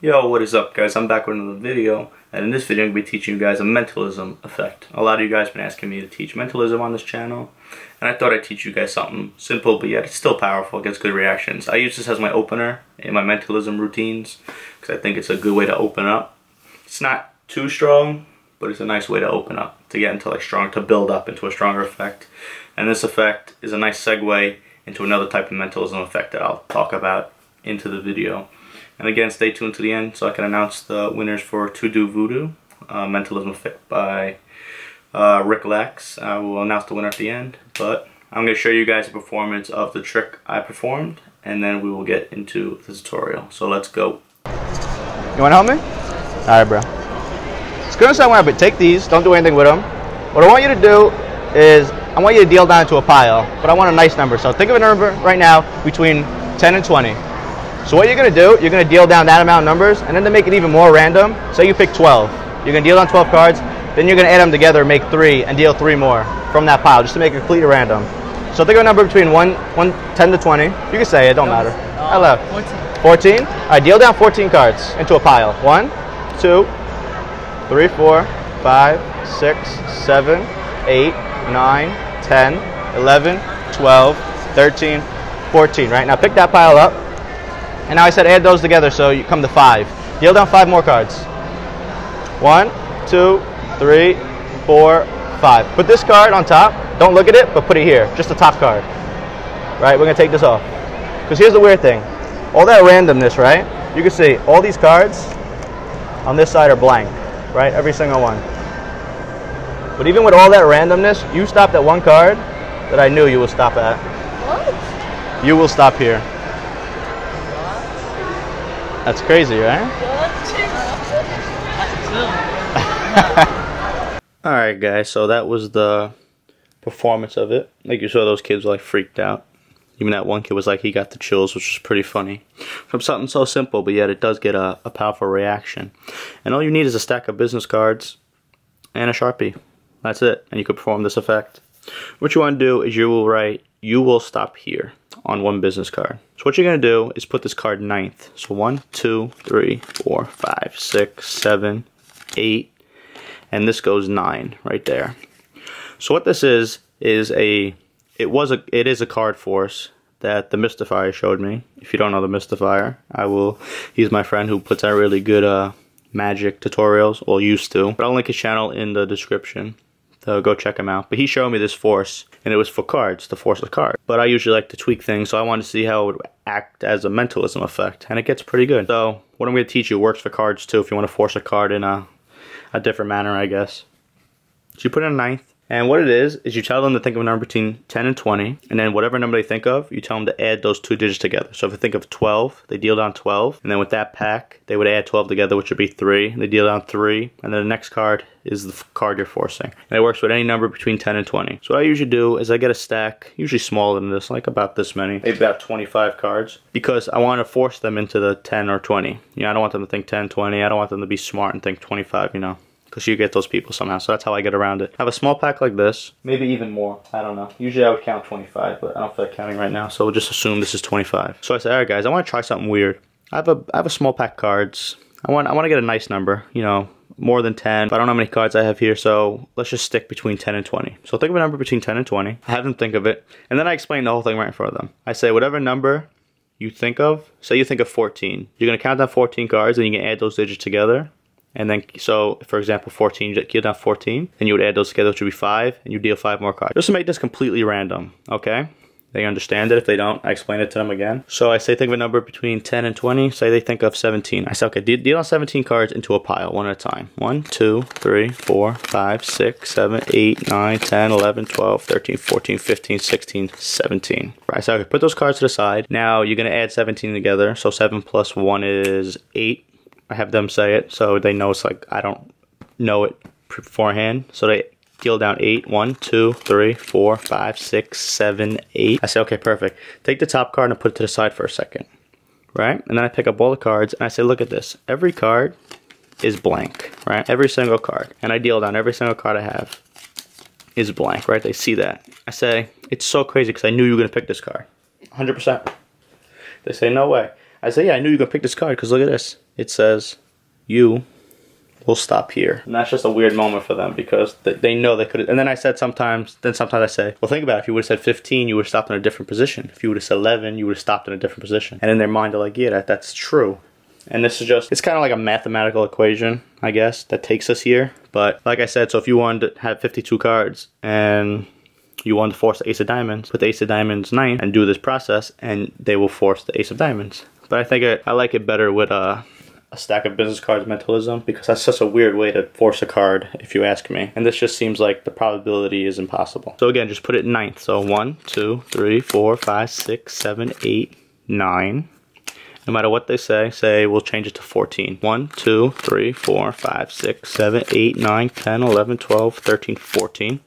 Yo, what is up guys? I'm back with another video, and in this video I'm going to be teaching you guys a mentalism effect. A lot of you guys have been asking me to teach mentalism on this channel, and I thought I'd teach you guys something simple, but yet it's still powerful, it gets good reactions. I use this as my opener in my mentalism routines, because I think it's a good way to open up. It's not too strong, but it's a nice way to open up, to get into to build up into a stronger effect. And this effect is a nice segue into another type of mentalism effect that I'll talk about into the video. And again, stay tuned to the end so I can announce the winners for To Do Voodoo, Mentalism Effect by Rick Lax. I will announce the winner at the end, but I'm going to show you guys a performance of the trick I performed, and then we will get into the tutorial. So let's go. You want to help me? Alright, bro. It's going to sound weird, but take these. Don't do anything with them. What I want you to do is, I want you to deal down into a pile, but I want a nice number. So think of a number right now between 10 and 20. So what you're going to do, you're going to deal down that amount of numbers, and then to make it even more random, say you pick 12. You're going to deal down 12 cards, then you're going to add them together, make 3, and deal 3 more from that pile, just to make it completely random. So think of a number between 10 to 20. You can say it, don't matter. Hello. 14. 14? Alright, deal down 14 cards into a pile. 1, 2, 3, 4, 5, 6, 7, 8, 9, 10, 11, 12, 13, 14. Right, now pick that pile up. And now I said add those together, so you come to 5. Deal down 5 more cards. 1, 2, 3, 4, 5. Put this card on top. Don't look at it, but put it here. Just the top card. Right? We're going to take this off. Because here's the weird thing. All that randomness, right? You can see all these cards on this side are blank. Right? Every single one. But even with all that randomness, you stopped at one card that I knew you will stop at. What? You will stop here. That's crazy, right? Alright guys, so that was the performance of it. Like you saw, those kids were like freaked out. Even that one kid was like, he got the chills, which was pretty funny. From something so simple, but yet it does get a powerful reaction. And all you need is a stack of business cards and a Sharpie. That's it, and you could perform this effect. What you want to do is you will write, "You will stop here," on one business card. So what you're going to do is put this card ninth. So 1, 2, 3, 4, 5, 6, 7, 8, and this goes 9 right there. So what this is it is a card force that the Mystefyer showed me. If you don't know the Mystefyer, he's my friend who puts out really good magic tutorials, or used to. But I'll link his channel in the description. So go check him out. But he showed me this force, and it was for cards, to force a card. But I usually like to tweak things, so I wanted to see how it would act as a mentalism effect, and it gets pretty good. So what I'm going to teach you works for cards too, if you want to force a card in a different manner, I guess. So you put in a ninth, and what it is you tell them to think of a number between 10 and 20, and then whatever number they think of, you tell them to add those 2 digits together. So if they think of 12, they deal down 12, and then with that pack, they would add 12 together, which would be 3, and they deal down 3, and then the next card is the card you're forcing. And it works with any number between 10 and 20. So what I usually do is I get a stack, usually smaller than this, like about this many, maybe about 25 cards, because I want to force them into the 10 or 20. You know, I don't want them to think 10, 20, I don't want them to be smart and think 25, you know. Because you get those people somehow, so that's how I get around it. I have a small pack like this, maybe even more, I don't know. Usually I would count 25, but I don't feel like counting right now, so we'll just assume this is 25. So I said, alright guys, I want to try something weird. I have a small pack of cards. I want to get a nice number, you know, more than 10. But I don't know how many cards I have here, so let's just stick between 10 and 20. So think of a number between 10 and 20. I have them think of it, and then I explain the whole thing right in front of them. I say, whatever number you think of, say you think of 14. You're going to count down 14 cards, and you can add those digits together. And then, so, for example, 14, you deal down 14, and you would add those together, which would be 5, and you deal 5 more cards. Just to make this completely random, okay? They understand it. If they don't, I explain it to them again. So I say think of a number between 10 and 20. Say they think of 17. I say, okay, deal down 17 cards into a pile, one at a time. 1, 2, 3, 4, 5, 6, 7, 8, 9, 10, 11, 12, 13, 14, 15, 16, 17. Right, so okay, put those cards to the side. Now you're going to add 17 together. So 7 plus 1 is 8. I have them say it, so they know it's like I don't know it beforehand. So they deal down 8. 1, 2, 3, 4, 5, 6, 7, 8. I say, okay, perfect. Take the top card and put it to the side for a second. Right? And then I pick up all the cards, and I say, look at this. Every card is blank, right? Every single card. And I deal down every single card I have is blank, right? They see that. I say, it's so crazy because I knew you were going to pick this card. 100%. They say, no way. I say, yeah, I knew you were going to pick this card because look at this. it says you will stop here. And that's just a weird moment for them because they know they could. And then I said sometimes I say, well, think about it. If you would have said 15, you would have stopped in a different position. If you would have said 11, you would have stopped in a different position. And in their mind, they're like, yeah, that's true. And this is just, it's kind of like a mathematical equation, I guess, that takes us here. But like I said, so if you wanted to have 52 cards and you want to force the ace of diamonds, put the ace of diamonds 9 and do this process, and they will force the ace of diamonds. But I think I like it better with a stack of business cards mentalism, because that's such a weird way to force a card, if you ask me. And this just seems like the probability is impossible. So again, just put it 9th. So 1, 2, 3, 4, 5, 6, 7, 8, 9. No matter what they say we'll change it to 14. 1, 2, 3, 4, 5, 6, 7, 8, 9, 10, 11, 12, 13, 14.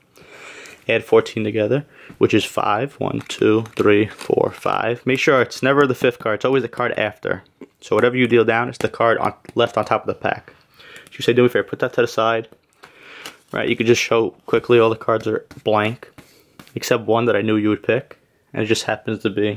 Add 14 together, which is 5. 1, 2, 3, 4, 5. Make sure it's never the 5th card. It's always the card after. So whatever you deal down, it's the card left on top of the pack. You say, do me a favor, put that to the side. Right, you could just show quickly all the cards are blank, except one that I knew you would pick, and it just happens to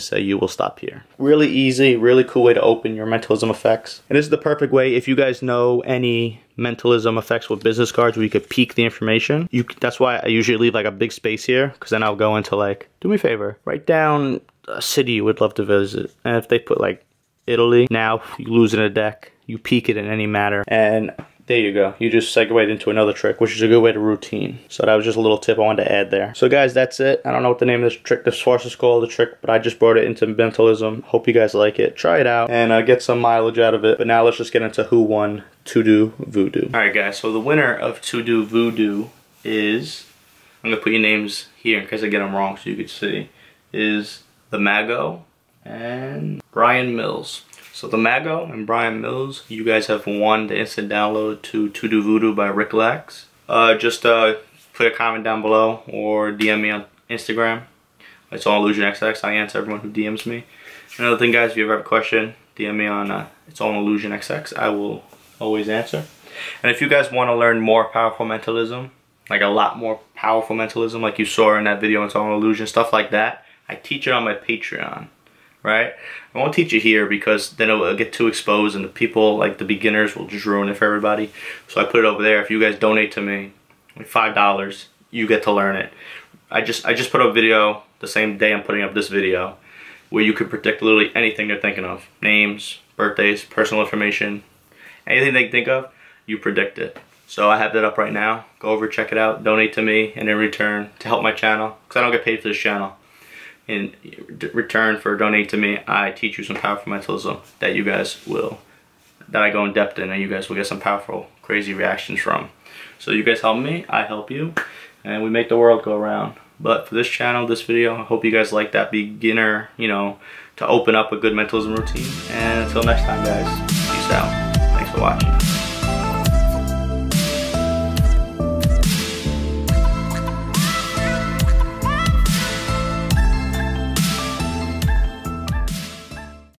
say you will stop here. Really easy, really cool way to open your mentalism effects. And this is the perfect way if you guys know any mentalism effects with business cards where you could peek the information. That's why I usually leave like a big space here, because then I'll go into like, do me a favor, write down a city you would love to visit. And if they put like Italy, now you lose in a deck, you peek it in any matter, and there you go. You just segued into another trick, which is a good way to routine. So that was just a little tip I wanted to add there. So guys, that's it. I don't know what the name of this trick, this force is called, the trick, but I just brought it into mentalism. Hope you guys like it. Try it out and get some mileage out of it. But now let's just get into who won To Do Voodoo. Alright guys, so the winner of To Do Voodoo is, I'm going to put your names here in case I get them wrong so you could see, is the Mago and Brian Mills. So the Mago and Brian Mills, you guys have won the instant download to Do Voodoo by Rick Lax. Just put a comment down below or DM me on Instagram. It's all Illusion XX. I answer everyone who DMs me. Another thing, guys, if you ever have a question, DM me on It's All Illusion XX. I will always answer. And if you guys want to learn more powerful mentalism, like a lot more powerful mentalism, like you saw in that video, It's All Illusion, stuff like that, I teach it on my Patreon. Right? I won't teach it here because then it'll get too exposed and the people, like the beginners, will just ruin it for everybody. So I put it over there. If you guys donate to me, like $5, you get to learn it. I just put up a video the same day I'm putting up this video where you could predict literally anything they're thinking of. Names, birthdays, personal information, anything they think of, you predict it. So I have that up right now. Go over, check it out, donate to me, and in return, to help my channel, because I don't get paid for this channel. In return for donate to me, I teach you some powerful mentalism that you guys will, that I go in depth in, and you guys will get some powerful, crazy reactions from. So you guys help me, I help you, and we make the world go around. But for this channel, this video, I hope you guys like that beginner, you know, to open up a good mentalism routine. And until next time, guys, peace out. Thanks for watching.